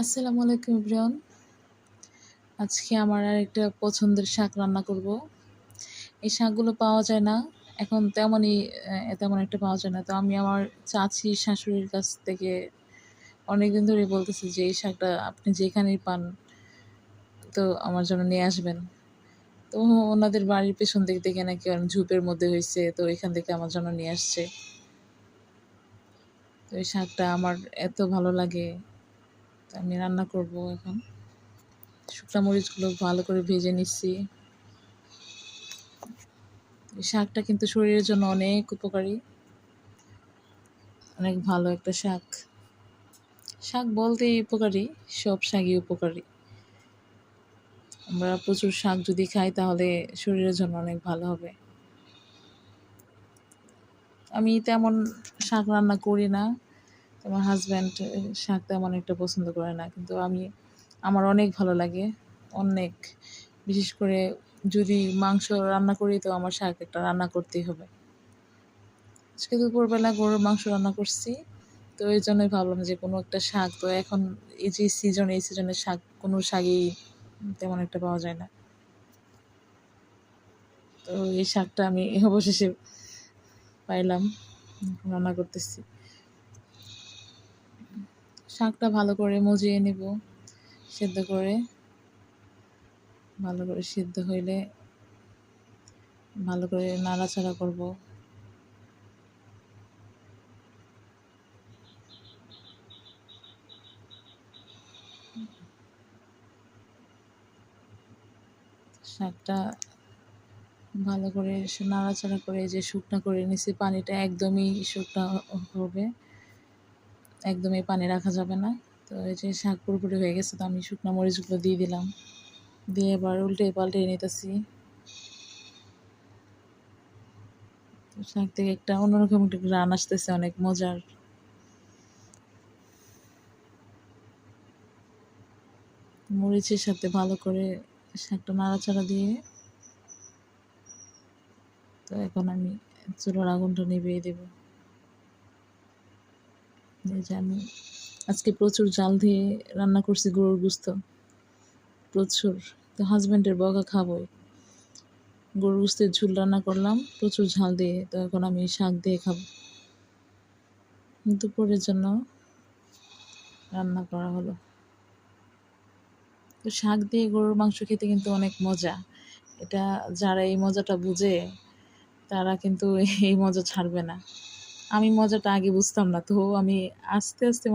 আসসালামু আলাইকুম এভরিওয়ান। আজকে আমার আরেকটা পছন্দের শাক রান্না করব। এই শাকগুলো পাওয়া যায় না। এখন তেমন একটা পাওয়া যায় না। তো আমি আমার চাচি, শাশুড়ির কাছ থেকে অনেকদিন ধরেই বলতেছি যে, "এই শাকটা আপনি যেখানেই পান তো আমার জন্য নিয়ে আসবেন।" তো ওনাদের বাড়ির পেছন দিক থেকে নাকি অনেক ঝোপের মধ্যে হইছে। তো এখান থেকে আমার জন্য নিয়ে আসছে। তো এই শাকটা আমার এত ভালো লাগে। তো আমি রান্না করব এখন। শুকনা মরিচগুলো ভালো করে ভেজে নিচ্ছি। এই শাকটা কিন্তু শরীরের জন্য অনেক উপকারী, অনেক ভালো একটা শাক। শাক বলতেই উপকারী, সব শাকই উপকারী। আমরা প্রচুর শাক যদি খাই তাহলে শরীরের জন্য অনেক ভালো হবে। আমি তেমন শাক রান্না করি না। আমার হাজব্যান্ড শাক তেমন একটা পছন্দ করে না। কিন্তু আমার অনেক ভালো লাগে, অনেক। বিশেষ করে যদি মাংস রান্না করি তো আমার শাক একটা রান্না করতেই হবে। আজকে দুপুরবেলা গরুর মাংস রান্না করছি। তো এই জন্যই ভাবলাম যে কোনো একটা শাক, তো এখন এই যে এই সিজনে শাক কোনো শাকই তেমন একটা পাওয়া যায় না। তো এই শাকটা আমি অবশেষে পাইলাম, রান্না করতেছি। শাকটা ভালো করে মজিয়ে নেব, সেদ্ধ করে। ভালো করে সিদ্ধ হইলে ভালো করে নাড়াচাড়া করব। শাকটা ভালো করে নাড়াচাড়া করে যে শুকনা করে নিছি, পানিটা একদমই শুকনা হবে, একদমই পানি রাখা যাবে না। তো এই যে শাক পুরোপুরি হয়ে গেছে, তো আমি শুকনো মরিচগুলো দিয়ে দিলাম, দিয়ে এবার উল্টে পাল্টে নিতেছি। শাক থেকে একটা অন্যরকম একটা ঘ্রাণ আসতেছে, অনেক মজার। মরিচের সাথে ভালো করে শাকটা নাড়াচাড়া দিয়ে, তো এখন আমি চুলার আগুনটা নিভিয়ে দেব। এই যে আমি আজকে প্রচুর জাল দিয়ে রান্না করছি গরুর গোস্ত, প্রচুর। তো হাজব্যান্ডের বকা খাবোই। গরুর গোস্তের ঝোল রান্না করলাম প্রচুর ঝাল দিয়ে। তো এখন আমি শাক দিয়ে খাবো। দুপুরের জন্য রান্না করা হলো। তো শাক দিয়ে গরুর মাংস খেতে কিন্তু অনেক মজা। এটা যারা এই মজাটা বুঝে তারা কিন্তু এই মজা ছাড়বে না। আমি মজাটা আগে বুঝতাম না, তো আমি আস্তে আস্তে